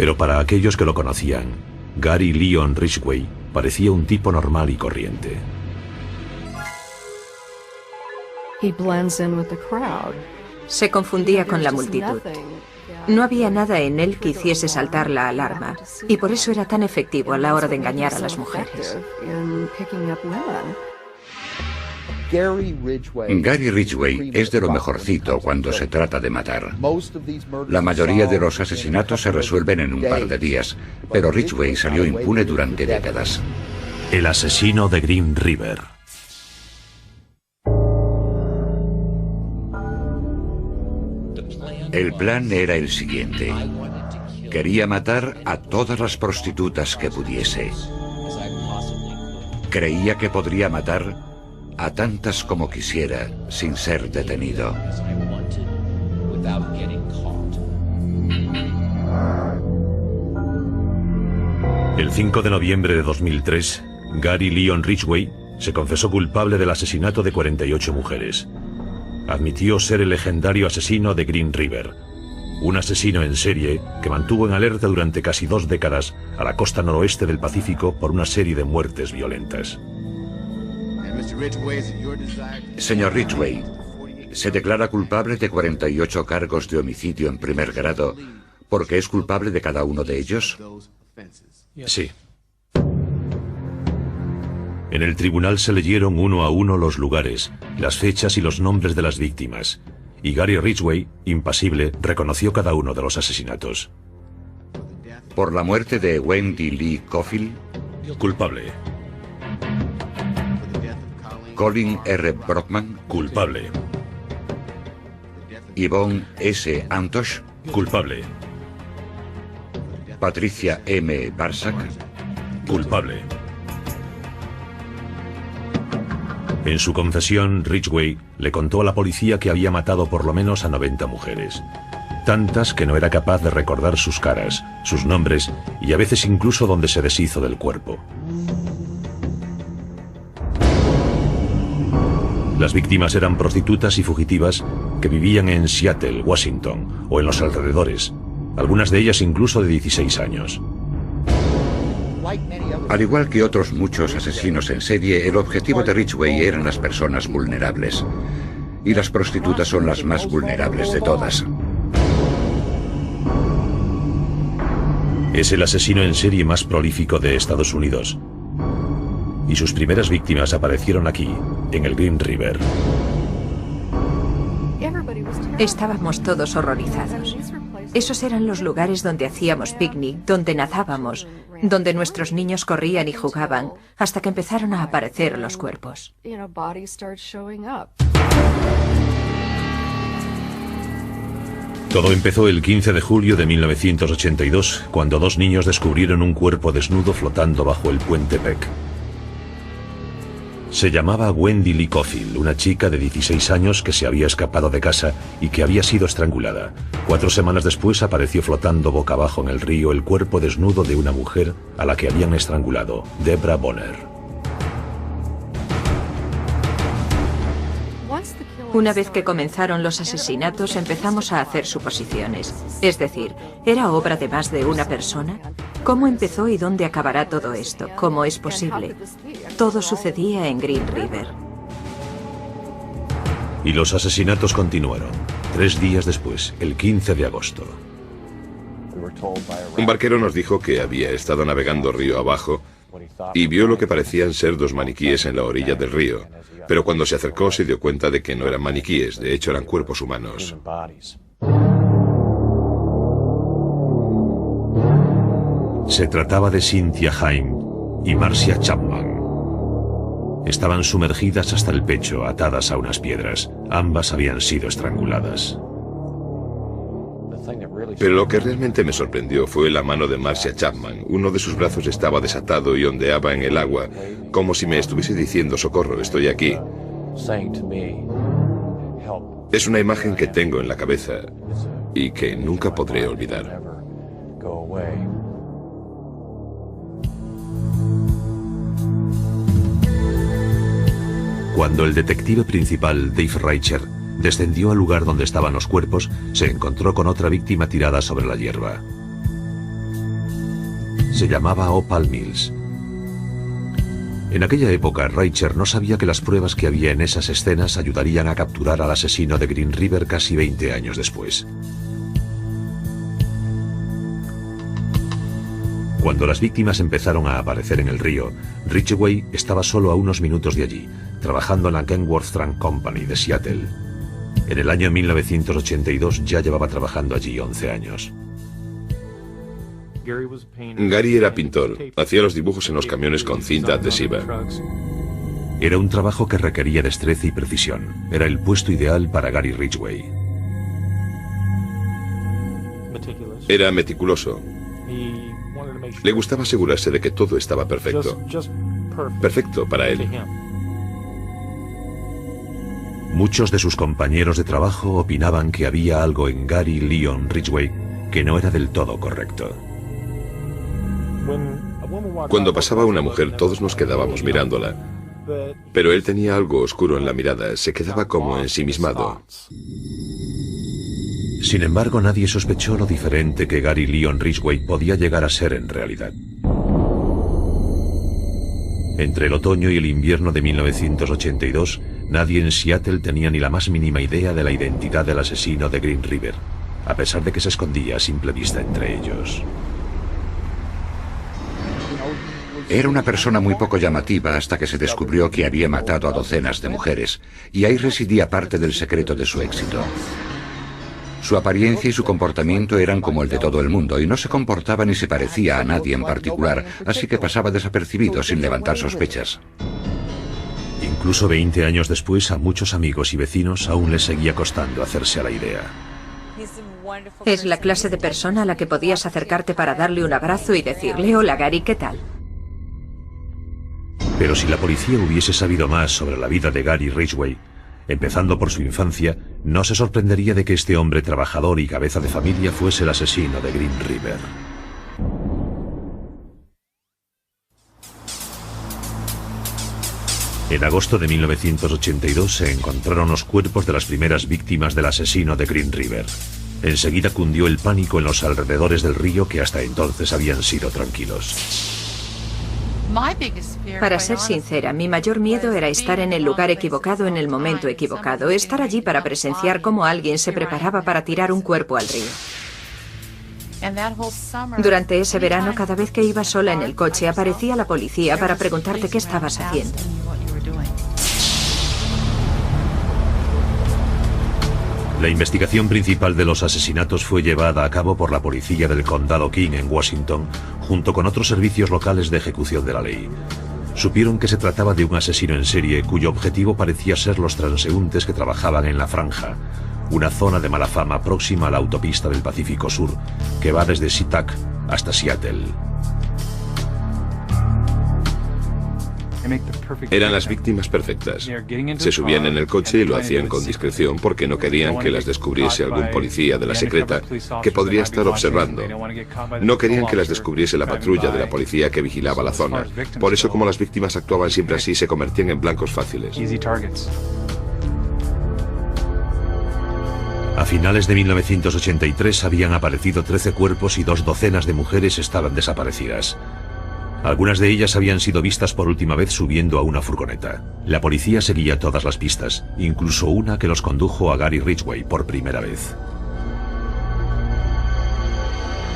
Pero para aquellos que lo conocían, Gary Leon Ridgway parecía un tipo normal y corriente. Se confundía con la multitud. No había nada en él que hiciese saltar la alarma, y por eso era tan efectivo a la hora de engañar a las mujeres. Gary Ridgway es de lo mejorcito cuando se trata de matar. La mayoría de los asesinatos se resuelven en un par de días, pero Ridgway salió impune durante décadas. El asesino de Green River. El plan era el siguiente. Quería matar a todas las prostitutas que pudiese. Creía que podría matar a tantas como quisiera sin ser detenido. El 5 de noviembre de 2003, Gary Leon Ridgway se confesó culpable del asesinato de 48 mujeres. Admitió ser el legendario asesino de Green River, un asesino en serie que mantuvo en alerta durante casi 2 décadas a la costa noroeste del Pacífico por una serie de muertes violentas. Señor Ridgway, se declara culpable de 48 cargos de homicidio en primer grado porque es culpable de cada uno de ellos. Sí. En el tribunal se leyeron uno a uno los lugares, las fechas y los nombres de las víctimas, y Gary Ridgway, impasible, reconoció cada uno de los asesinatos. Por la muerte de Wendy Lee Cofield, culpable. Colin R. Brockman, culpable. Yvonne S. Antosh, culpable. Patricia M. Barsak, culpable. En su confesión, Ridgway le contó a la policía que había matado por lo menos a 90 mujeres. Tantas que no era capaz de recordar sus caras, sus nombres y a veces incluso dónde se deshizo del cuerpo. Las víctimas eran prostitutas y fugitivas que vivían en Seattle, Washington o en los alrededores, algunas de ellas incluso de 16 años. Al igual que otros muchos asesinos en serie, el objetivo de Ridgway eran las personas vulnerables. Y las prostitutas son las más vulnerables de todas. Es el asesino en serie más prolífico de Estados Unidos. Y sus primeras víctimas aparecieron aquí, en el Green River. Estábamos todos horrorizados. Esos eran los lugares donde hacíamos picnic, donde nadábamos, donde nuestros niños corrían y jugaban, hasta que empezaron a aparecer los cuerpos. Todo empezó el 15 de julio de 1982, cuando 2 niños descubrieron un cuerpo desnudo flotando bajo el puente Peck. Se llamaba Wendy Lee Cofield, una chica de 16 años que se había escapado de casa y que había sido estrangulada. 4 semanas después apareció flotando boca abajo en el río el cuerpo desnudo de una mujer a la que habían estrangulado, Deborah Bonner. Una vez que comenzaron los asesinatos, empezamos a hacer suposiciones. Es decir, ¿era obra de más de una persona? ¿Cómo empezó y dónde acabará todo esto? ¿Cómo es posible? Todo sucedía en Green River. Y los asesinatos continuaron. 3 días después, el 15 de agosto. Un barquero nos dijo que había estado navegando río abajo y vio lo que parecían ser 2 maniquíes en la orilla del río. Pero cuando se acercó se dio cuenta de que no eran maniquíes, de hecho eran cuerpos humanos. Se trataba de Cynthia Haim y Marcia Chapman. Estaban sumergidas hasta el pecho, atadas a unas piedras. Ambas habían sido estranguladas. Pero lo que realmente me sorprendió fue la mano de Marcia Chapman. Uno de sus brazos estaba desatado y ondeaba en el agua, como si me estuviese diciendo: socorro, estoy aquí. Es una imagen que tengo en la cabeza y que nunca podré olvidar. Cuando el detective principal, Dave Reicher, descendió al lugar donde estaban los cuerpos, se encontró con otra víctima tirada sobre la hierba. Se llamaba Opal Mills. En aquella época, Reicher no sabía que las pruebas que había en esas escenas ayudarían a capturar al asesino de Green River casi 20 años después. Cuando las víctimas empezaron a aparecer en el río, Ridgway estaba solo a unos minutos de allí, trabajando en la Kenworth Trunk Company de Seattle. En el año 1982 ya llevaba trabajando allí 11 años. Gary era pintor, hacía los dibujos en los camiones con cinta adhesiva. Era un trabajo que requería destreza y precisión. Era el puesto ideal para Gary Ridgway. Era meticuloso. Le gustaba asegurarse de que todo estaba perfecto. Perfecto para él. Muchos de sus compañeros de trabajo opinaban que había algo en Gary Leon Ridgway que no era del todo correcto. Cuando pasaba una mujer, todos nos quedábamos mirándola. Pero él tenía algo oscuro en la mirada, se quedaba como ensimismado. Sin embargo, nadie sospechó lo diferente que Gary Leon Ridgway podía llegar a ser en realidad. Entre el otoño y el invierno de 1982, nadie en Seattle tenía ni la más mínima idea de la identidad del asesino de Green River, a pesar de que se escondía a simple vista entre ellos. Era una persona muy poco llamativa hasta que se descubrió que había matado a docenas de mujeres, y ahí residía parte del secreto de su éxito. Su apariencia y su comportamiento eran como el de todo el mundo, y no se comportaba ni se parecía a nadie en particular, así que pasaba desapercibido sin levantar sospechas. Incluso 20 años después, a muchos amigos y vecinos aún les seguía costando hacerse a la idea. Es la clase de persona a la que podías acercarte para darle un abrazo y decirle: hola Gary, ¿qué tal? Pero si la policía hubiese sabido más sobre la vida de Gary Ridgway, empezando por su infancia, no se sorprendería de que este hombre trabajador y cabeza de familia fuese el asesino de Green River. En agosto de 1982 se encontraron los cuerpos de las primeras víctimas del asesino de Green River. Enseguida cundió el pánico en los alrededores del río, que hasta entonces habían sido tranquilos. Para ser sincera, mi mayor miedo era estar en el lugar equivocado en el momento equivocado, estar allí para presenciar cómo alguien se preparaba para tirar un cuerpo al río. Durante ese verano, cada vez que iba sola en el coche, aparecía la policía para preguntarte qué estabas haciendo. La investigación principal de los asesinatos fue llevada a cabo por la policía del condado King en Washington, junto con otros servicios locales de ejecución de la ley. Supieron que se trataba de un asesino en serie cuyo objetivo parecía ser los transeúntes que trabajaban en La Franja, una zona de mala fama próxima a la autopista del Pacífico Sur, que va desde SeaTac hasta Seattle. Eran las víctimas perfectas. Se subían en el coche y lo hacían con discreción porque no querían que las descubriese algún policía de la secreta que podría estar observando. No querían que las descubriese la patrulla de la policía que vigilaba la zona. Por eso, como las víctimas actuaban siempre así, se convertían en blancos fáciles. A finales de 1983 habían aparecido 13 cuerpos y 2 docenas de mujeres estaban desaparecidas. Algunas de ellas habían sido vistas por última vez subiendo a una furgoneta. La policía seguía todas las pistas, incluso una que los condujo a Gary Ridgway por primera vez.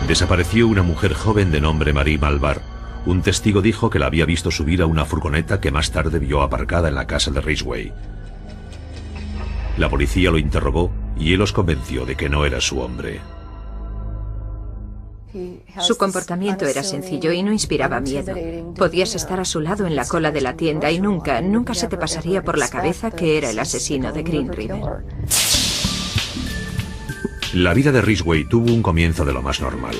Desapareció una mujer joven de nombre Marie Malvar. Un testigo dijo que la había visto subir a una furgoneta que más tarde vio aparcada en la casa de Ridgway. La policía lo interrogó y él los convenció de que no era su hombre. Su comportamiento era sencillo y no inspiraba miedo. Podías estar a su lado en la cola de la tienda y nunca se te pasaría por la cabeza que era el asesino de Green River. La vida de Ridgway tuvo un comienzo de lo más normal.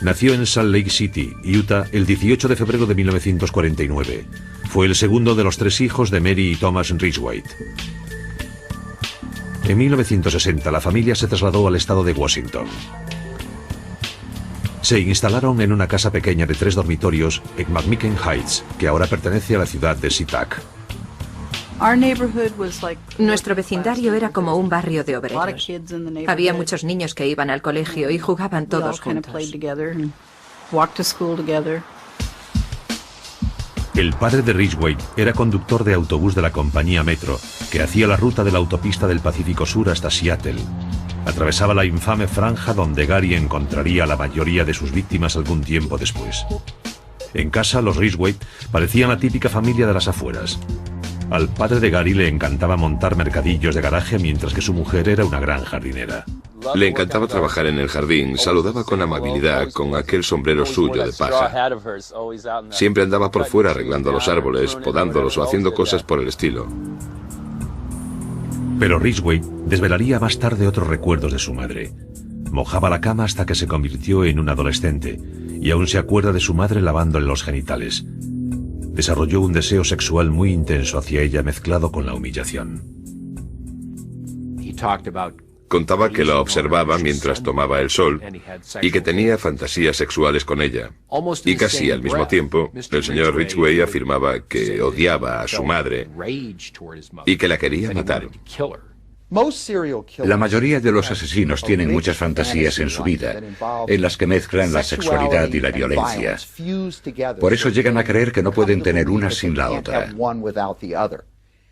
Nació en Salt Lake City, Utah, el 18 de febrero de 1949. Fue el segundo de los 3 hijos de Mary y Thomas Ridgway. En 1960 la familia se trasladó al estado de Washington. Se instalaron en una casa pequeña de 3 dormitorios en McMicken Heights, que ahora pertenece a la ciudad de SeaTac. Nuestro vecindario era como un barrio de obreros. Había muchos niños que iban al colegio y jugaban todos juntos. El padre de Ridgway era conductor de autobús de la compañía Metro, que hacía la ruta de la autopista del Pacífico Sur hasta Seattle. Atravesaba la infame franja donde Gary encontraría a la mayoría de sus víctimas algún tiempo después. En casa, los Ridgway parecían la típica familia de las afueras. Al padre de Gary le encantaba montar mercadillos de garaje, mientras que su mujer era una gran jardinera. Le encantaba trabajar en el jardín, saludaba con amabilidad con aquel sombrero suyo de paja. Siempre andaba por fuera arreglando los árboles, podándolos o haciendo cosas por el estilo. Pero Ridgway desvelaría más tarde otros recuerdos de su madre. Mojaba la cama hasta que se convirtió en un adolescente, y aún se acuerda de su madre lavándole los genitales. Desarrolló un deseo sexual muy intenso hacia ella, mezclado con la humillación. Contaba que la observaba mientras tomaba el sol y que tenía fantasías sexuales con ella. Y casi al mismo tiempo, el señor Ridgway afirmaba que odiaba a su madre y que la quería matar. La mayoría de los asesinos tienen muchas fantasías en su vida, en las que mezclan la sexualidad y la violencia. Por eso llegan a creer que no pueden tener una sin la otra.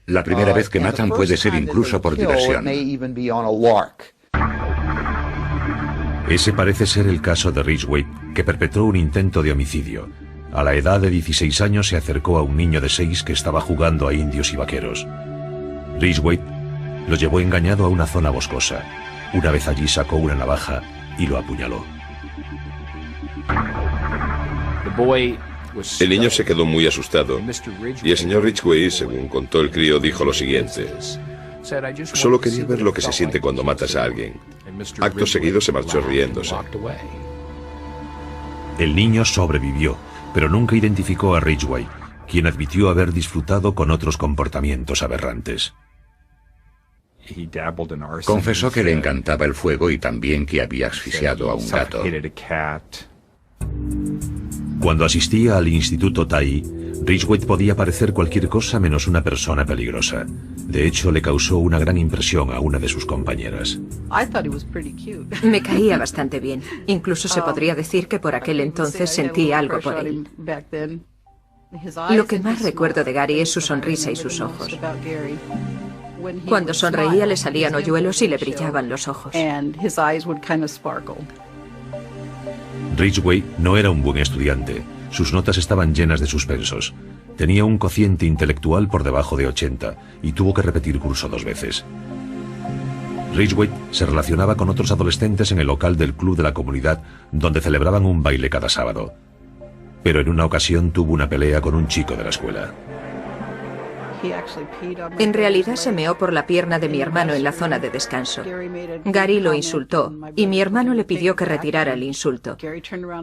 La primera vez que matan puede ser incluso por diversión. Ese parece ser el caso de Ridgway, que perpetró un intento de homicidio. A la edad de 16 años se acercó a un niño de 6 que estaba jugando a indios y vaqueros. Ridgway lo llevó engañado a una zona boscosa. Una vez allí sacó una navaja y lo apuñaló. El niño se quedó muy asustado y el señor Ridgway, según contó el crío, dijo lo siguiente: solo quería ver lo que se siente cuando matas a alguien. Acto seguido se marchó riéndose. El niño sobrevivió, pero nunca identificó a Ridgway, quien admitió haber disfrutado con otros comportamientos aberrantes. Confesó que le encantaba el fuego y también que había asfixiado a un gato. Cuando asistía al Instituto Tai, Ridgway podía parecer cualquier cosa menos una persona peligrosa. De hecho, le causó una gran impresión a una de sus compañeras. Me caía bastante bien. Incluso se podría decir que por aquel entonces sentí algo por él. Lo que más recuerdo de Gary es su sonrisa y sus ojos. Cuando sonreía le salían hoyuelos y le brillaban los ojos. Ridgway no era un buen estudiante. Sus notas estaban llenas de suspensos. Tenía un cociente intelectual por debajo de 80 y tuvo que repetir curso 2 veces. Ridgway se relacionaba con otros adolescentes en el local del club de la comunidad, donde celebraban un baile cada sábado. Pero en una ocasión tuvo una pelea con un chico de la escuela. En realidad se meó por la pierna de mi hermano en la zona de descanso. Gary lo insultó y mi hermano le pidió que retirara el insulto.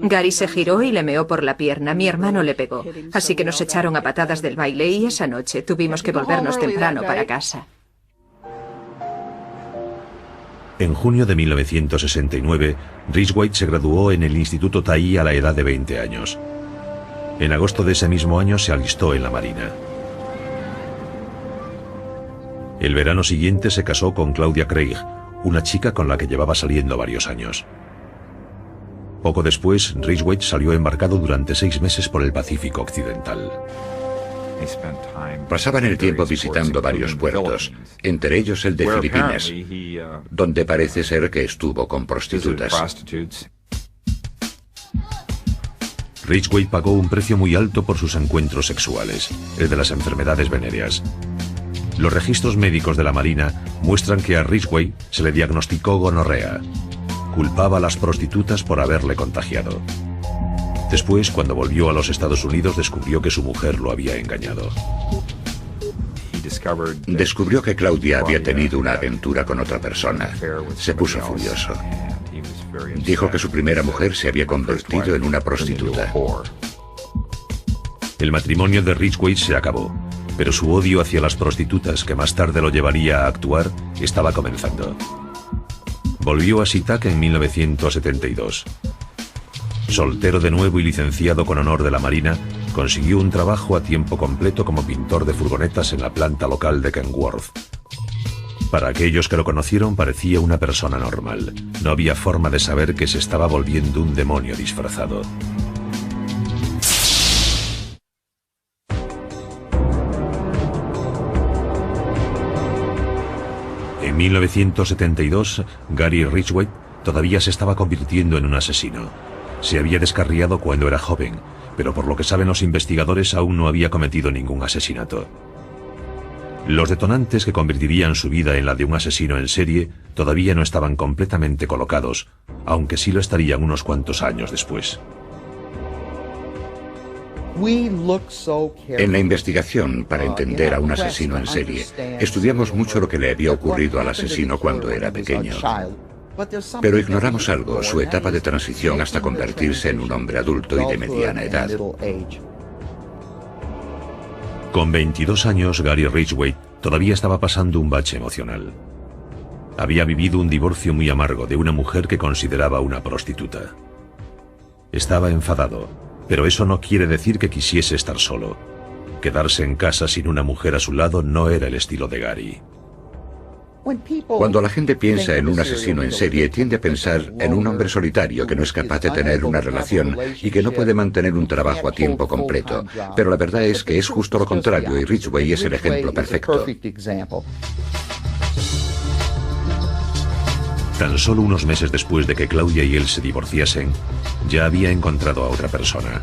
Gary se giró y le meó por la pierna. Mi hermano le pegó, así que nos echaron a patadas del baile y esa noche tuvimos que volvernos temprano para casa. En junio de 1969, Ridgway se graduó en el Instituto Tai a la edad de 20 años. En agosto de ese mismo año se alistó en la Marina. El verano siguiente se casó con Claudia Craig, una chica con la que llevaba saliendo varios años. Poco después, Ridgway salió embarcado durante 6 meses por el Pacífico Occidental. Pasaban el tiempo visitando varios puertos, entre ellos el de Filipinas, donde parece ser que estuvo con prostitutas. Ridgway pagó un precio muy alto por sus encuentros sexuales, el de las enfermedades venéreas. Los registros médicos de la Marina muestran que a Ridgway se le diagnosticó gonorrea. Culpaba a las prostitutas por haberle contagiado. Después, cuando volvió a los Estados Unidos, descubrió que su mujer lo había engañado. Descubrió que Claudia había tenido una aventura con otra persona. Se puso furioso. Dijo que su primera mujer se había convertido en una prostituta. El matrimonio de Ridgway se acabó, pero su odio hacia las prostitutas, que más tarde lo llevaría a actuar, estaba comenzando. Volvió a SeaTac en 1972. Soltero de nuevo y licenciado con honor de la Marina, consiguió un trabajo a tiempo completo como pintor de furgonetas en la planta local de Kenworth. Para aquellos que lo conocieron parecía una persona normal. No había forma de saber que se estaba volviendo un demonio disfrazado. En 1972, Gary Ridgway todavía se estaba convirtiendo en un asesino. Se había descarriado cuando era joven, pero por lo que saben los investigadores aún no había cometido ningún asesinato. Los detonantes que convertirían su vida en la de un asesino en serie todavía no estaban completamente colocados, aunque sí lo estarían unos cuantos años después. En la investigación para entender a un asesino en serie, estudiamos mucho lo que le había ocurrido al asesino cuando era pequeño. Pero ignoramos algo, su etapa de transición hasta convertirse en un hombre adulto y de mediana edad. Con 22 años, Gary Ridgway todavía estaba pasando un bache emocional. Había vivido un divorcio muy amargo de una mujer que consideraba una prostituta. Estaba enfadado, pero eso no quiere decir que quisiese estar solo. Quedarse en casa sin una mujer a su lado no era el estilo de Gary. Cuando la gente piensa en un asesino en serie, tiende a pensar en un hombre solitario que no es capaz de tener una relación y que no puede mantener un trabajo a tiempo completo. Pero la verdad es que es justo lo contrario y Ridgway es el ejemplo perfecto. Tan solo unos meses después de que Claudia y él se divorciasen, ya había encontrado a otra persona.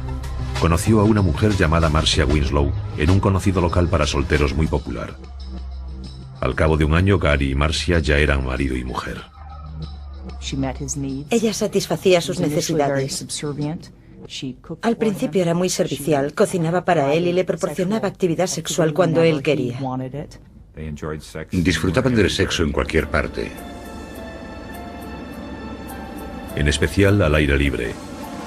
Conoció a una mujer llamada Marcia Winslow en un conocido local para solteros muy popular. Al cabo de un año, Gary y Marcia ya eran marido y mujer. Ella satisfacía sus necesidades. Al principio era muy servicial, cocinaba para él y le proporcionaba actividad sexual cuando él quería. Disfrutaban del sexo en cualquier parte. En especial al aire libre,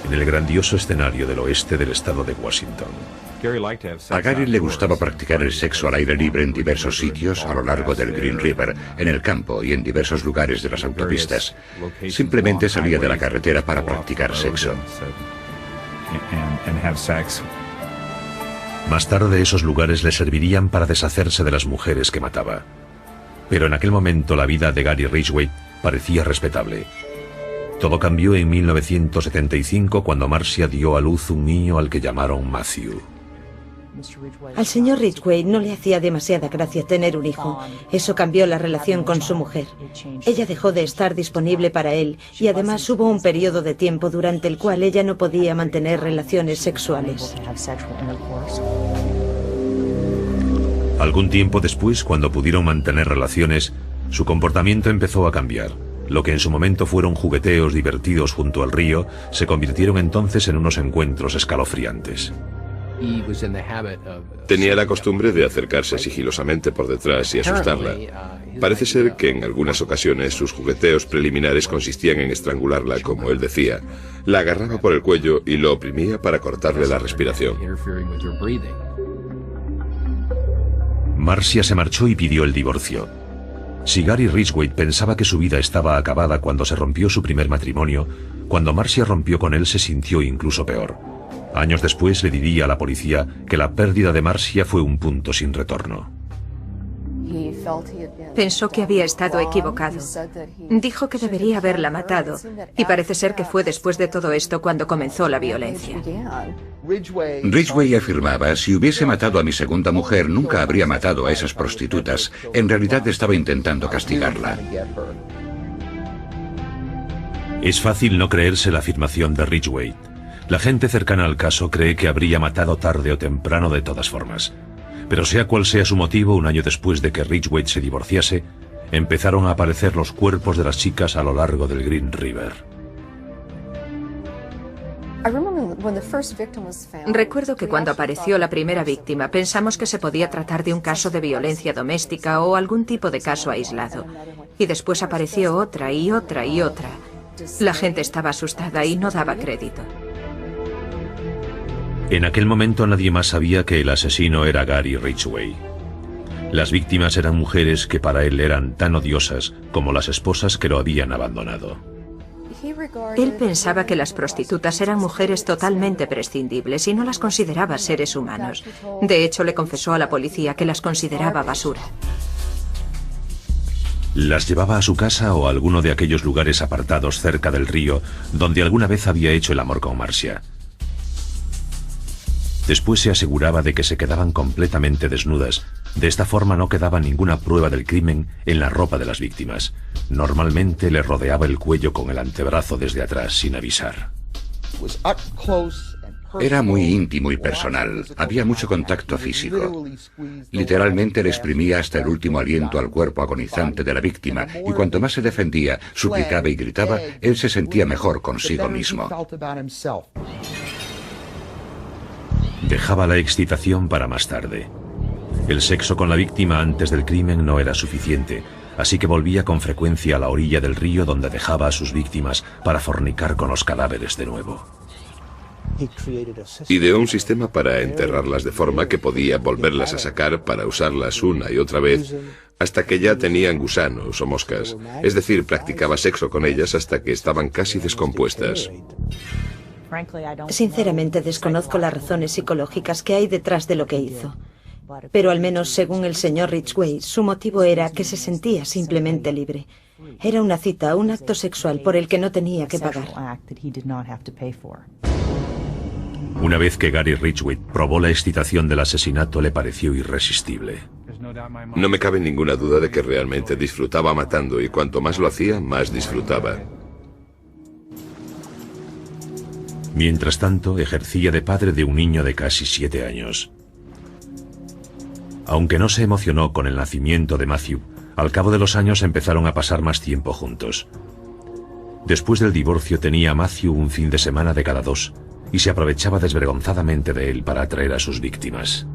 en el grandioso escenario del oeste del estado de Washington. A Gary le gustaba practicar el sexo al aire libre en diversos sitios a lo largo del Green River, en el campo y en diversos lugares de las autopistas. Simplemente salía de la carretera para practicar sexo. Más tarde esos lugares le servirían para deshacerse de las mujeres que mataba. Pero en aquel momento la vida de Gary Ridgway parecía respetable. Todo cambió en 1975 cuando Marcia dio a luz un niño al que llamaron Matthew. Al señor Ridgway no le hacía demasiada gracia tener un hijo. Eso cambió la relación con su mujer. Ella dejó de estar disponible para él y además hubo un periodo de tiempo durante el cual ella no podía mantener relaciones sexuales. Algún tiempo después, cuando pudieron mantener relaciones, su comportamiento empezó a cambiar. Lo que en su momento fueron jugueteos divertidos junto al río, se convirtieron entonces en unos encuentros escalofriantes. Tenía la costumbre de acercarse sigilosamente por detrás y asustarla. Parece ser que en algunas ocasiones sus jugueteos preliminares consistían en estrangularla, como él decía. La agarraba por el cuello y lo oprimía para cortarle la respiración. Marcia se marchó y pidió el divorcio. Si Gary Ridgway pensaba que su vida estaba acabada cuando se rompió su primer matrimonio, cuando Marcia rompió con él se sintió incluso peor. Años después le diría a la policía que la pérdida de Marcia fue un punto sin retorno. Pensó que había estado equivocado. Dijo que debería haberla matado, y parece ser que fue después de todo esto cuando comenzó la violencia. Ridgway afirmaba, si hubiese matado a mi segunda mujer, nunca habría matado a esas prostitutas. En realidad estaba intentando castigarla. Es fácil no creerse la afirmación de Ridgway. La gente cercana al caso cree que habría matado tarde o temprano de todas formas. Pero sea cual sea su motivo, un año después de que Ridgway se divorciase, empezaron a aparecer los cuerpos de las chicas a lo largo del Green River. Recuerdo que cuando apareció la primera víctima pensamos que se podía tratar de un caso de violencia doméstica o algún tipo de caso aislado. Y después apareció otra y otra y otra. La gente estaba asustada y no daba crédito. En aquel momento nadie más sabía que el asesino era Gary Ridgway. Las víctimas eran mujeres que para él eran tan odiosas como las esposas que lo habían abandonado. Él pensaba que las prostitutas eran mujeres totalmente prescindibles y no las consideraba seres humanos. De hecho, le confesó a la policía que las consideraba basura. Las llevaba a su casa o a alguno de aquellos lugares apartados cerca del río donde alguna vez había hecho el amor con Marcia. Después se aseguraba de que se quedaban completamente desnudas. De esta forma no quedaba ninguna prueba del crimen en la ropa de las víctimas. Normalmente le rodeaba el cuello con el antebrazo desde atrás sin avisar. Era muy íntimo y personal. Había mucho contacto físico. Literalmente le exprimía hasta el último aliento al cuerpo agonizante de la víctima, y cuanto más se defendía, suplicaba y gritaba, él se sentía mejor consigo mismo. Dejaba la excitación para más tarde. El sexo con la víctima antes del crimen no era suficiente, así que volvía con frecuencia a la orilla del río donde dejaba a sus víctimas para fornicar con los cadáveres de nuevo. Ideó un sistema para enterrarlas de forma que podía volverlas a sacar para usarlas una y otra vez hasta que ya tenían gusanos o moscas. Es decir, practicaba sexo con ellas hasta que estaban casi descompuestas. Sinceramente desconozco las razones psicológicas que hay detrás de lo que hizo. Pero al menos según el señor Ridgway, su motivo era que se sentía simplemente libre. Era una cita, un acto sexual por el que no tenía que pagar. Una vez que Gary Ridgway probó la excitación del asesinato, le pareció irresistible. No me cabe ninguna duda de que realmente disfrutaba matando, y cuanto más lo hacía, más disfrutaba. Mientras tanto, ejercía de padre de un niño de casi 7 años. Aunque no se emocionó con el nacimiento de Matthew, al cabo de los años empezaron a pasar más tiempo juntos. Después del divorcio tenía a Matthew un fin de semana de cada 2, y se aprovechaba desvergonzadamente de él para atraer a sus víctimas.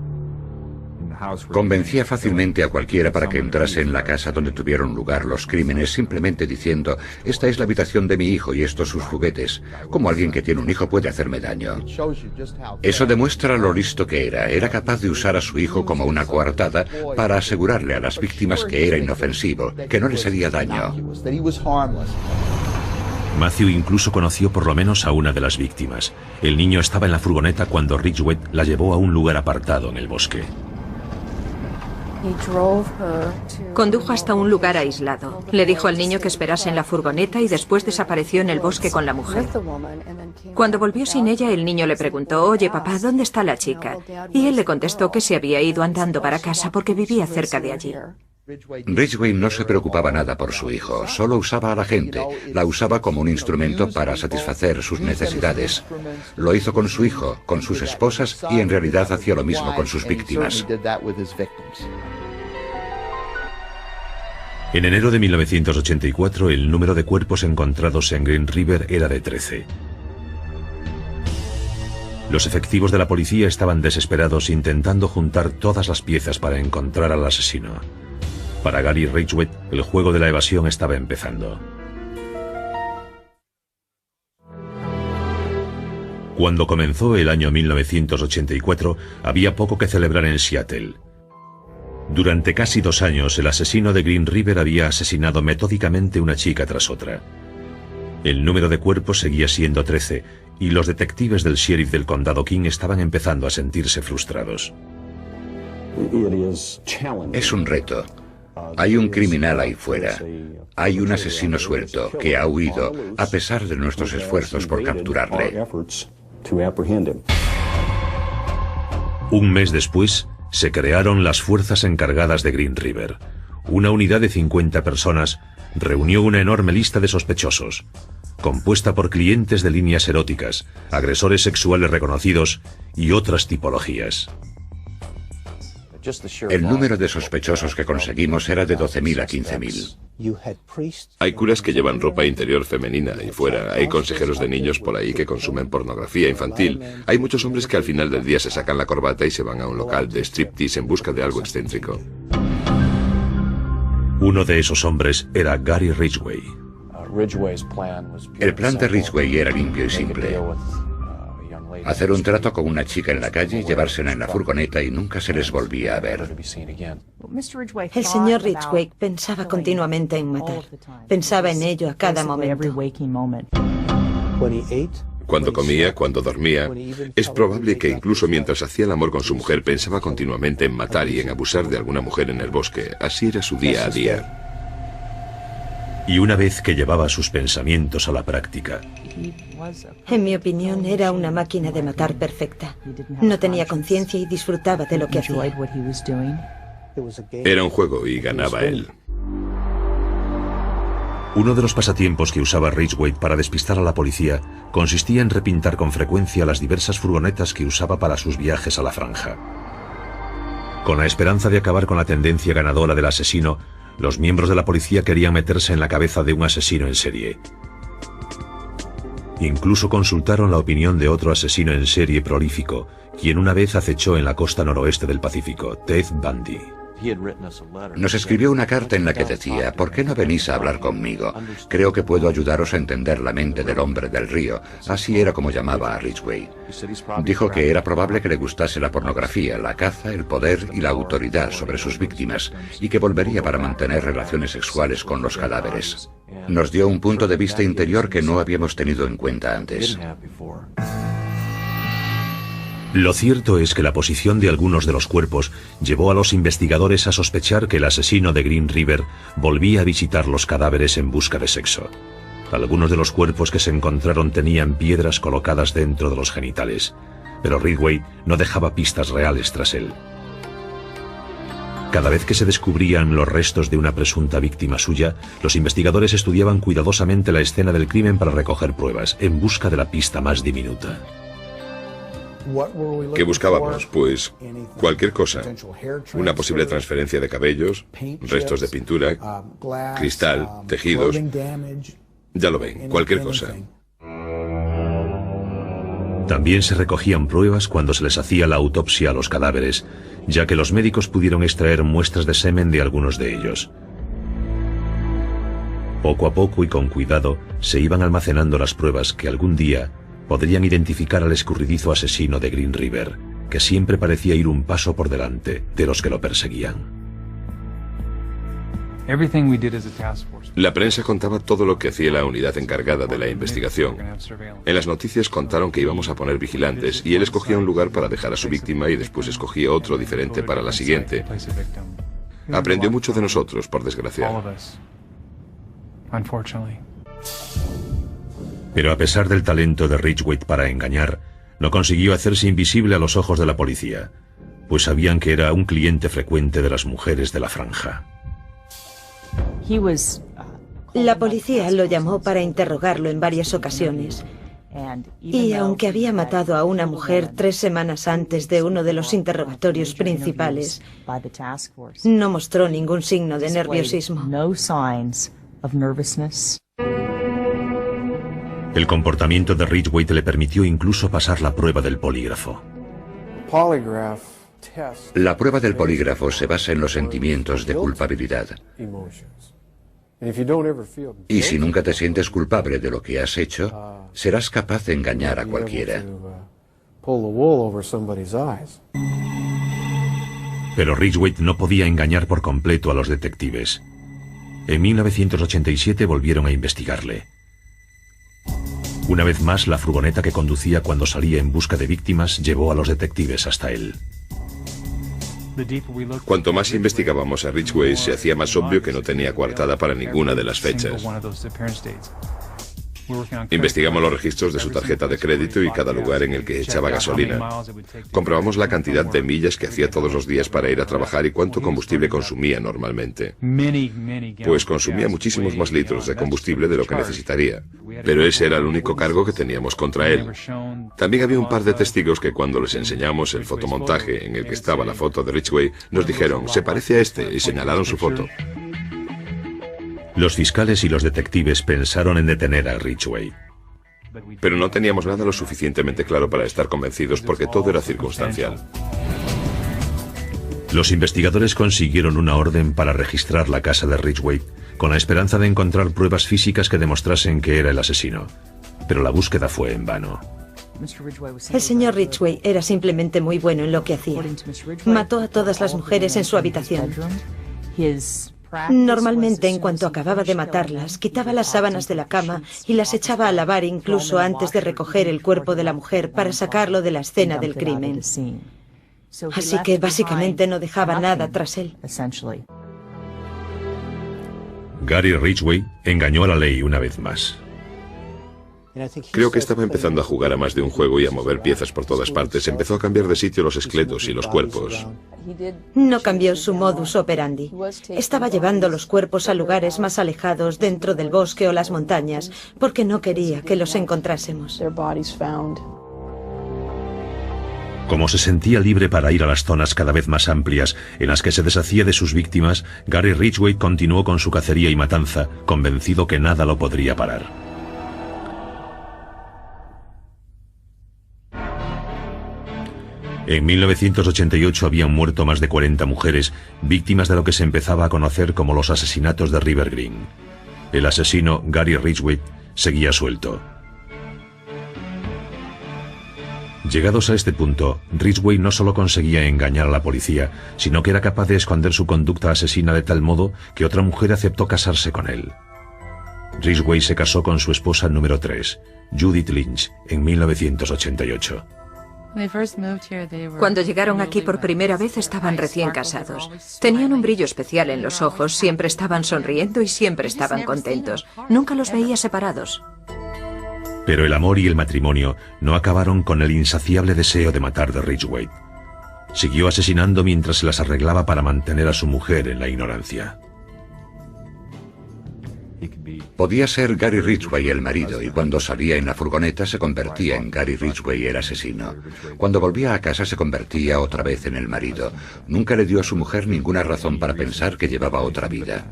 Convencía fácilmente a cualquiera para que entrase en la casa donde tuvieron lugar los crímenes, simplemente diciendo, esta es la habitación de mi hijo y estos sus juguetes. ¿Cómo alguien que tiene un hijo puede hacerme daño? Eso demuestra lo listo que era. Era capaz de usar a su hijo como una coartada para asegurarle a las víctimas que era inofensivo, que no les haría daño. Matthew incluso conoció por lo menos a una de las víctimas. El niño estaba en la furgoneta cuando Ridgway la llevó a un lugar apartado en el bosque. Condujo hasta un lugar aislado. Le dijo al niño que esperase en la furgoneta y después desapareció en el bosque con la mujer. Cuando volvió sin ella, el niño le preguntó, oye papá, ¿dónde está la chica? Y él le contestó que se había ido andando para casa porque vivía cerca de allí. Ridgway no se preocupaba nada por su hijo, solo usaba a la gente, la usaba como un instrumento para satisfacer sus necesidades. Lo hizo con su hijo, con sus esposas y en realidad hacía lo mismo con sus víctimas. En enero de 1984, el número de cuerpos encontrados en Green River era de 13. Los efectivos de la policía estaban desesperados intentando juntar todas las piezas para encontrar al asesino. Para Gary Ridgway, el juego de la evasión estaba empezando. Cuando comenzó el año 1984, había poco que celebrar en Seattle. Durante casi 2 años, el asesino de Green River había asesinado metódicamente una chica tras otra. El número de cuerpos seguía siendo 13, y los detectives del sheriff del condado King estaban empezando a sentirse frustrados. Es un reto. Hay un criminal ahí fuera. Hay un asesino suelto que ha huido a pesar de nuestros esfuerzos por capturarle. Un mes después, se crearon las fuerzas encargadas de Green River. Una unidad de 50 personas reunió una enorme lista de sospechosos, compuesta por clientes de líneas eróticas, agresores sexuales reconocidos y otras tipologías. El número de sospechosos que conseguimos era de 12.000 a 15.000. Hay curas que llevan ropa interior femenina y fuera. Hay consejeros de niños por ahí que consumen pornografía infantil. Hay muchos hombres que al final del día se sacan la corbata y se van a un local de striptease en busca de algo excéntrico. Uno de esos hombres era Gary Ridgway. El plan de Ridgway era limpio y simple. Hacer un trato con una chica en la calle, llevársela en la furgoneta y nunca se les volvía a ver. El señor Ridgway pensaba continuamente en matar. Pensaba en ello a cada momento. Cuando comía, cuando dormía, es probable que incluso mientras hacía el amor con su mujer pensaba continuamente en matar y en abusar de alguna mujer en el bosque. Así era su día a día. Y una vez que llevaba sus pensamientos a la práctica, En mi opinión, era una máquina de matar perfecta. No tenía conciencia y disfrutaba de lo que hacía. Era un juego y ganaba él. uno de los pasatiempos que usaba Ridgway para despistar a la policía consistía en repintar con frecuencia las diversas furgonetas que usaba para sus viajes a la franja. Con la esperanza de acabar con la tendencia ganadora del asesino, los miembros de la policía querían meterse en la cabeza de un asesino en serie. Incluso consultaron la opinión de otro asesino en serie prolífico, quien una vez acechó en la costa noroeste del Pacífico, Ted Bundy. Nos escribió una carta en la que decía: ¿por qué no venís a hablar conmigo? Creo que puedo ayudaros a entender la mente del hombre del río. Así era como llamaba a Ridgway. Dijo que era probable que le gustase la pornografía, la caza, el poder y la autoridad sobre sus víctimas, y que volvería para mantener relaciones sexuales con los cadáveres. Nos dio un punto de vista interior que no habíamos tenido en cuenta antes. Lo cierto es que la posición de algunos de los cuerpos llevó a los investigadores a sospechar que el asesino de Green River volvía a visitar los cadáveres en busca de sexo. Algunos de los cuerpos que se encontraron tenían piedras colocadas dentro de los genitales, pero Ridgway no dejaba pistas reales tras él. Cada vez que se descubrían los restos de una presunta víctima suya, los investigadores estudiaban cuidadosamente la escena del crimen para recoger pruebas, en busca de la pista más diminuta. ¿Qué buscábamos? Pues cualquier cosa. Una posible transferencia de cabellos, restos de pintura, cristal, tejidos. Ya lo ven, cualquier cosa. También se recogían pruebas cuando se les hacía la autopsia a los cadáveres, ya que los médicos pudieron extraer muestras de semen de algunos de ellos. Poco a poco y con cuidado se iban almacenando las pruebas que algún día podrían identificar al escurridizo asesino de Green River, que siempre parecía ir un paso por delante de los que lo perseguían. La prensa contaba todo lo que hacía la unidad encargada de la investigación. En las noticias contaron que íbamos a poner vigilantes y él escogía un lugar para dejar a su víctima y después escogía otro diferente para la siguiente. Aprendió mucho de nosotros, por desgracia. Pero a pesar del talento de Ridgway para engañar, no consiguió hacerse invisible a los ojos de la policía, pues sabían que era un cliente frecuente de las mujeres de la franja. La policía lo llamó para interrogarlo en varias ocasiones. Y aunque había matado a una mujer 3 semanas antes de uno de los interrogatorios principales, no mostró ningún signo de nerviosismo. El comportamiento de Ridgway le permitió incluso pasar la prueba del polígrafo. La prueba del polígrafo se basa en los sentimientos de culpabilidad. Y si nunca te sientes culpable de lo que has hecho, serás capaz de engañar a cualquiera. Pero Ridgway no podía engañar por completo a los detectives. En 1987 volvieron a investigarle. Una vez más, la furgoneta que conducía cuando salía en busca de víctimas llevó a los detectives hasta él. Cuanto más investigábamos a Ridgway, se hacía más obvio que no tenía coartada para ninguna de las fechas. Investigamos los registros de su tarjeta de crédito y cada lugar en el que echaba gasolina. Comprobamos la cantidad de millas que hacía todos los días para ir a trabajar y cuánto combustible consumía normalmente. Pues consumía muchísimos más litros de combustible de lo que necesitaría. Pero ese era el único cargo que teníamos contra él. También había un par de testigos que cuando les enseñamos el fotomontaje en el que estaba la foto de Ridgway, nos dijeron: se parece a este, y señalaron su foto. Los fiscales y los detectives pensaron en detener a Ridgway. Pero no teníamos nada lo suficientemente claro para estar convencidos porque todo era circunstancial. Los investigadores consiguieron una orden para registrar la casa de Ridgway, con la esperanza de encontrar pruebas físicas que demostrasen que era el asesino. Pero la búsqueda fue en vano. El señor Ridgway era simplemente muy bueno en lo que hacía. Mató a todas las mujeres en su habitación. Normalmente, en cuanto acababa de matarlas, quitaba las sábanas de la cama y las echaba a lavar incluso antes de recoger el cuerpo de la mujer para sacarlo de la escena del crimen. Así que básicamente no dejaba nada tras él. Gary Ridgway engañó a la ley una vez más. Creo que estaba empezando a jugar a más de un juego y a mover piezas por todas partes. Empezó a cambiar de sitio los esqueletos y los cuerpos. No cambió su modus operandi. Estaba llevando los cuerpos a lugares más alejados dentro del bosque o las montañas, porque no quería que los encontrásemos. Como se sentía libre para ir a las zonas cada vez más amplias en las que se deshacía de sus víctimas, Gary Ridgway continuó con su cacería y matanza, convencido que nada lo podría parar. En 1988 habían muerto más de 40 mujeres, víctimas de lo que se empezaba a conocer como los asesinatos de River Green. El asesino, Gary Ridgway, seguía suelto. Llegados a este punto, Ridgway no solo conseguía engañar a la policía, sino que era capaz de esconder su conducta asesina de tal modo que otra mujer aceptó casarse con él. Ridgway se casó con su esposa número 3, Judith Lynch, en 1988. Cuando llegaron aquí por primera vez estaban recién casados. Tenían un brillo especial en los ojos, siempre estaban sonriendo y siempre estaban contentos. Nunca los veía separados. Pero el amor y el matrimonio no acabaron con el insaciable deseo de matar de Ridgway. Siguió asesinando mientras se las arreglaba para mantener a su mujer en la ignorancia. Podía ser Gary Ridgway el marido, y cuando salía en la furgoneta se convertía en Gary Ridgway el asesino. Cuando volvía a casa se convertía otra vez en el marido. Nunca le dio a su mujer ninguna razón para pensar que llevaba otra vida.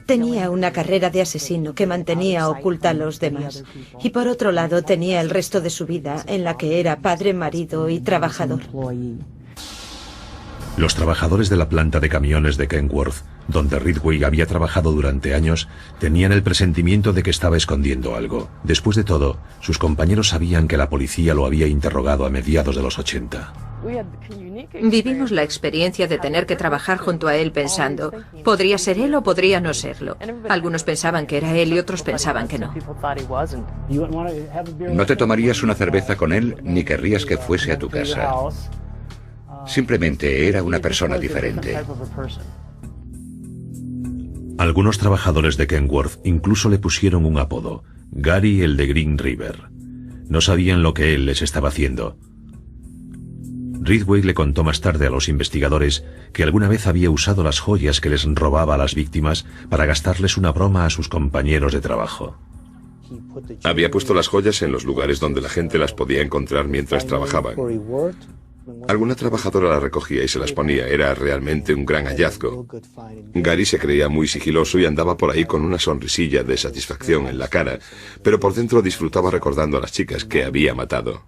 Tenía una carrera de asesino que mantenía oculta a los demás. Y por otro lado tenía el resto de su vida en la que era padre, marido y trabajador. Los trabajadores de la planta de camiones de Kenworth, donde Ridgway había trabajado durante años, tenían el presentimiento de que estaba escondiendo algo. Después de todo, sus compañeros sabían que la policía lo había interrogado a mediados de los 80. Vivimos la experiencia de tener que trabajar junto a él pensando, podría ser él o podría no serlo. Algunos pensaban que era él y otros pensaban que no. No te tomarías una cerveza con él ni querrías que fuese a tu casa. Simplemente era una persona diferente. Algunos trabajadores de Kenworth incluso le pusieron un apodo, Gary el de Green River. No sabían lo que él les estaba haciendo. Ridgway le contó más tarde a los investigadores que alguna vez había usado las joyas que les robaba a las víctimas para gastarles una broma a sus compañeros de trabajo. Había puesto las joyas en los lugares donde la gente las podía encontrar mientras trabajaban. Alguna trabajadora las recogía y se las ponía. Era realmente un gran hallazgo. Gary se creía muy sigiloso y andaba por ahí con una sonrisilla de satisfacción en la cara, pero por dentro disfrutaba recordando a las chicas que había matado.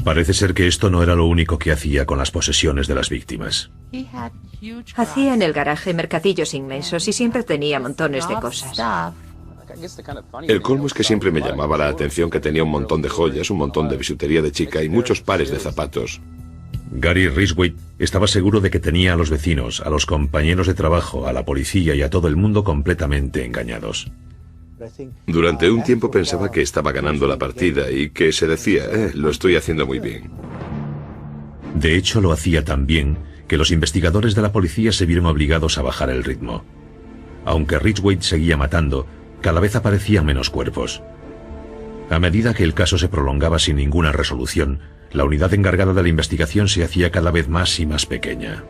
Parece ser que esto no era lo único que hacía con las posesiones de las víctimas. Hacía en el garaje mercadillos inmensos y siempre tenía montones de cosas. El colmo es que siempre me llamaba la atención que tenía un montón de joyas, un montón de bisutería de chica y muchos pares de zapatos. Gary Ridgway estaba seguro de que tenía a los vecinos, a los compañeros de trabajo, a la policía y a todo el mundo completamente engañados. Durante un tiempo pensaba que estaba ganando la partida y que se decía, lo estoy haciendo muy bien. De hecho, lo hacía tan bien que los investigadores de la policía se vieron obligados a bajar el ritmo. Aunque Ridgway seguía matando, cada vez aparecían menos cuerpos. A medida que el caso se prolongaba sin ninguna resolución, la unidad encargada de la investigación se hacía cada vez más y más pequeña.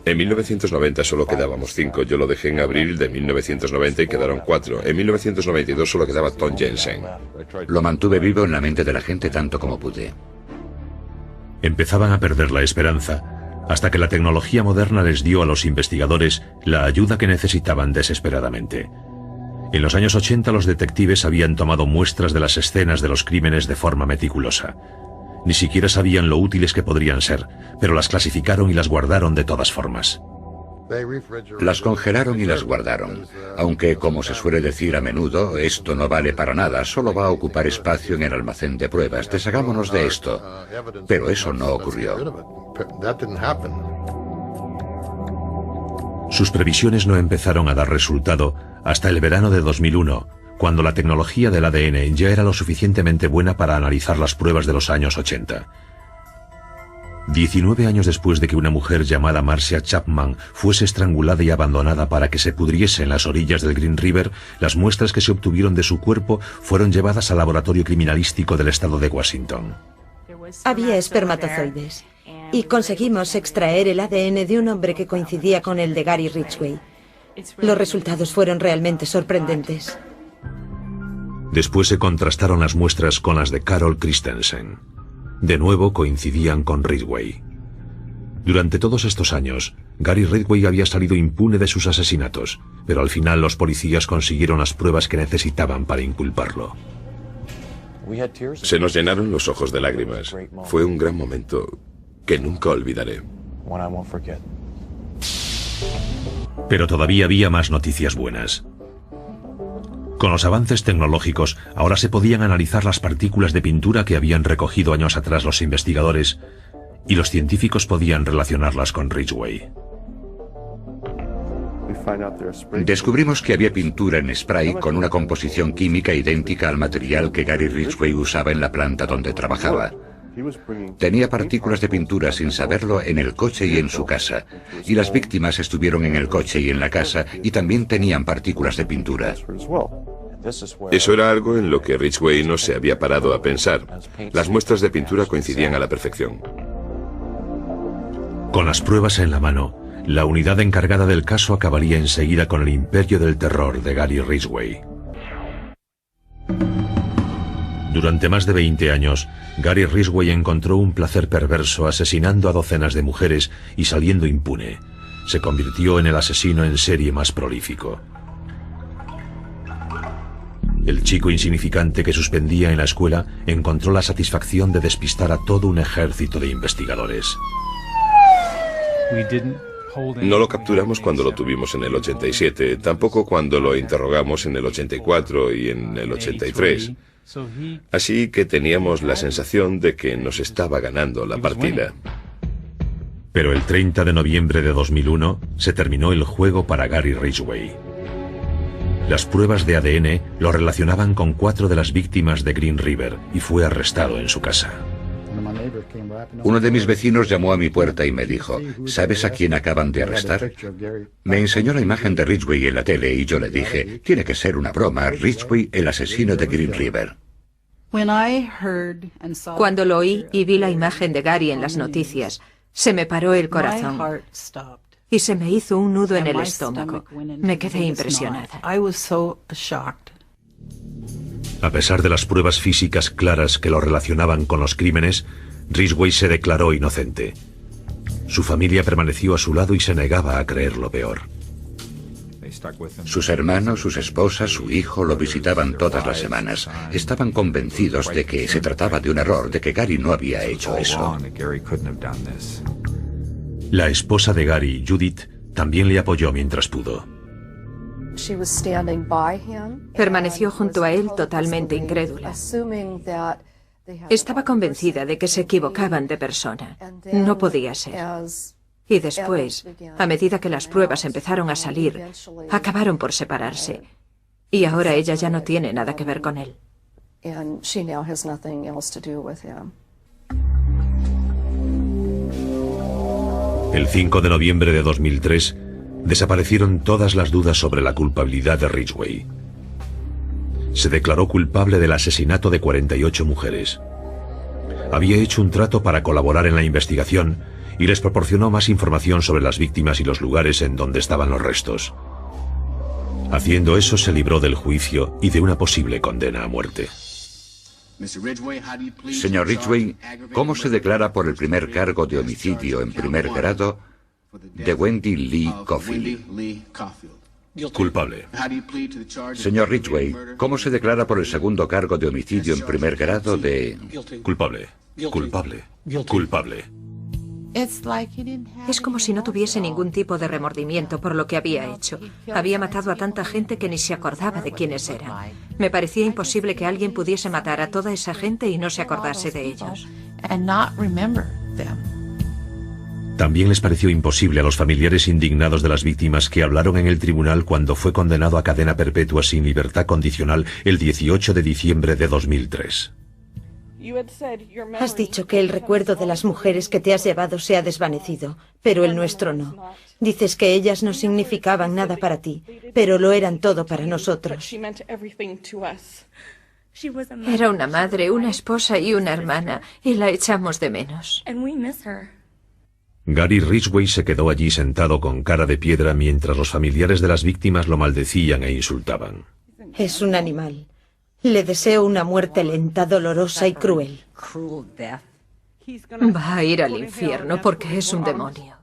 En 1990 solo quedábamos 5. Yo lo dejé en abril de 1990 y quedaron 4. En 1992 solo quedaba Tom Jensen. Lo mantuve vivo en la mente de la gente tanto como pude. Empezaban a perder la esperanza, hasta que la tecnología moderna les dio a los investigadores la ayuda que necesitaban desesperadamente. En los años 80 los detectives habían tomado muestras de las escenas de los crímenes de forma meticulosa. Ni siquiera sabían lo útiles que podrían ser, pero las clasificaron y las guardaron de todas formas. Las congelaron y las guardaron, aunque, como se suele decir a menudo, esto no vale para nada, solo va a ocupar espacio en el almacén de pruebas, deshagámonos de esto. Pero eso no ocurrió. Sus previsiones no empezaron a dar resultado hasta el verano de 2001, cuando la tecnología del ADN ya era lo suficientemente buena para analizar las pruebas de los años 80. 19 años después de que una mujer llamada Marcia Chapman fuese estrangulada y abandonada para que se pudriese en las orillas del Green River, las muestras que se obtuvieron de su cuerpo fueron llevadas al laboratorio criminalístico del estado de Washington. Había espermatozoides y conseguimos extraer el ADN de un hombre que coincidía con el de Gary Ridgway. Los resultados fueron realmente sorprendentes. Después se contrastaron las muestras con las de Carol Christensen. De nuevo coincidían con Ridgway. Durante todos estos años, Gary Ridgway había salido impune de sus asesinatos, pero al final los policías consiguieron las pruebas que necesitaban para inculparlo. Se nos llenaron los ojos de lágrimas. Fue un gran momento que nunca olvidaré. Pero todavía había más noticias buenas. Con los avances tecnológicos, ahora se podían analizar las partículas de pintura que habían recogido años atrás los investigadores, y los científicos podían relacionarlas con Ridgway. Descubrimos que había pintura en spray con una composición química idéntica al material que Gary Ridgway usaba en la planta donde trabajaba. Tenía partículas de pintura sin saberlo en el coche y en su casa, y las víctimas estuvieron en el coche y en la casa y también tenían partículas de pintura. Eso era algo en lo que Ridgway no se había parado a pensar. Las muestras de pintura coincidían a la perfección. Con las pruebas en la mano, la unidad encargada del caso acabaría enseguida con el imperio del terror de Gary Ridgway. Durante más de 20 años, Gary Ridgway encontró un placer perverso asesinando a docenas de mujeres y saliendo impune. Se convirtió en el asesino en serie más prolífico. El chico insignificante que suspendía en la escuela encontró la satisfacción de despistar a todo un ejército de investigadores. No lo capturamos cuando lo tuvimos en el 87, tampoco cuando lo interrogamos en el 84 y en el 83. Así que teníamos la sensación de que nos estaba ganando la partida. Pero el 30 de noviembre de 2001 se terminó el juego para Gary Ridgway. Las pruebas de ADN lo relacionaban con 4 de las víctimas de Green River y fue arrestado en su casa. Uno de mis vecinos llamó a mi puerta y me dijo, ¿sabes a quién acaban de arrestar? Me enseñó la imagen de Ridgway en la tele y yo le dije, tiene que ser una broma, Ridgway, el asesino de Green River. Cuando lo oí y vi la imagen de Gary en las noticias, se me paró el corazón y se me hizo un nudo en el estómago. Me quedé impresionada. A pesar de las pruebas físicas claras que lo relacionaban con los crímenes, Ridgway se declaró inocente. Su familia permaneció a su lado y se negaba a creer lo peor. Sus hermanos, sus esposas, su hijo lo visitaban todas las semanas. Estaban convencidos de que se trataba de un error, de que Gary no había hecho eso. La esposa de Gary, Judith, también le apoyó mientras pudo. Permaneció junto a él totalmente incrédula. Estaba convencida de que se equivocaban de persona. No podía ser. Y después, a medida que las pruebas empezaron a salir, acabaron por separarse. Y ahora ella ya no tiene nada que ver con él. El 5 de noviembre de 2003, desaparecieron todas las dudas sobre la culpabilidad de Ridgway. Se declaró culpable del asesinato de 48 mujeres. Había hecho un trato para colaborar en la investigación y les proporcionó más información sobre las víctimas y los lugares en donde estaban los restos. Haciendo eso se libró del juicio y de una posible condena a muerte. Señor Ridgway, ¿cómo se declara por el primer cargo de homicidio en primer grado de Wendy Lee Caulfield? Culpable. Señor Ridgway, ¿cómo se declara por el segundo cargo de homicidio en primer grado de... Culpable. Culpable. Culpable. Es como si no tuviese ningún tipo de remordimiento por lo que había hecho. Había matado a tanta gente que ni se acordaba de quiénes eran. Me parecía imposible que alguien pudiese matar a toda esa gente y no se acordase de ellos. También les pareció imposible a los familiares indignados de las víctimas que hablaron en el tribunal cuando fue condenado a cadena perpetua sin libertad condicional el 18 de diciembre de 2003. Has dicho que el recuerdo de las mujeres que te has llevado se ha desvanecido, pero el nuestro no. Dices que ellas no significaban nada para ti, pero lo eran todo para nosotros. Era una madre, una esposa y una hermana, y la echamos de menos. Gary Ridgway se quedó allí sentado con cara de piedra mientras los familiares de las víctimas lo maldecían e insultaban. Es un animal. Le deseo una muerte lenta, dolorosa y cruel. Va a ir al infierno porque es un demonio.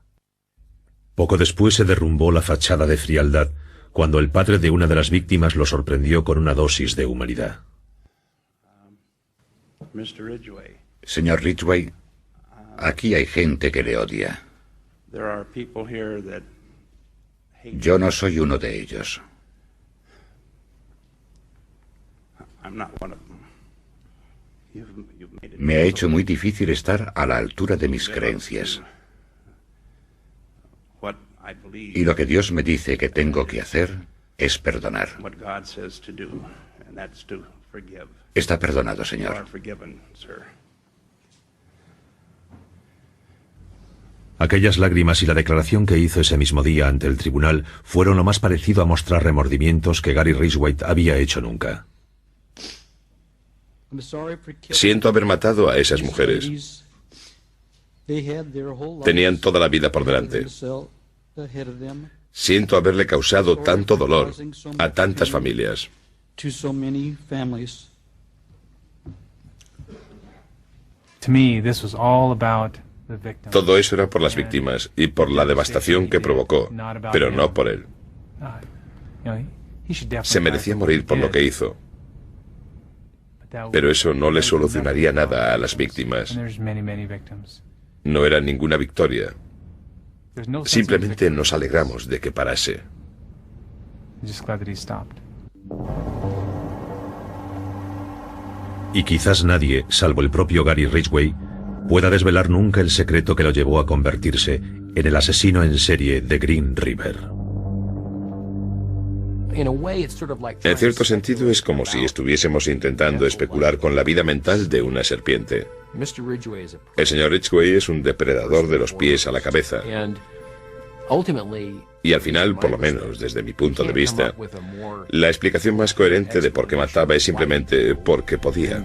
Poco después se derrumbó la fachada de frialdad cuando el padre de una de las víctimas lo sorprendió con una dosis de humanidad. Señor Ridgway, aquí hay gente que le odia. Yo no soy uno de ellos. Me ha hecho muy difícil estar a la altura de mis creencias. Y lo que Dios me dice que tengo que hacer es perdonar. Está perdonado, señor. Aquellas lágrimas y la declaración que hizo ese mismo día ante el tribunal fueron lo más parecido a mostrar remordimientos que Gary Ridgway había hecho nunca. Siento haber matado a esas mujeres. Tenían toda la vida por delante. Siento haberle causado tanto dolor a tantas familias. Todo eso era por las víctimas y por la devastación que provocó, pero no por él. Se merecía morir por lo que hizo. Pero eso no le solucionaría nada a las víctimas. No era ninguna victoria. Simplemente nos alegramos de que parase. Y quizás nadie, salvo el propio Gary Ridgway, pueda desvelar nunca el secreto que lo llevó a convertirse en el asesino en serie de Green River. En cierto sentido es como si estuviésemos intentando especular con la vida mental de una serpiente. El señor Ridgway es un depredador de los pies a la cabeza. Y al final, por lo menos desde mi punto de vista, la explicación más coherente de por qué mataba es simplemente porque podía.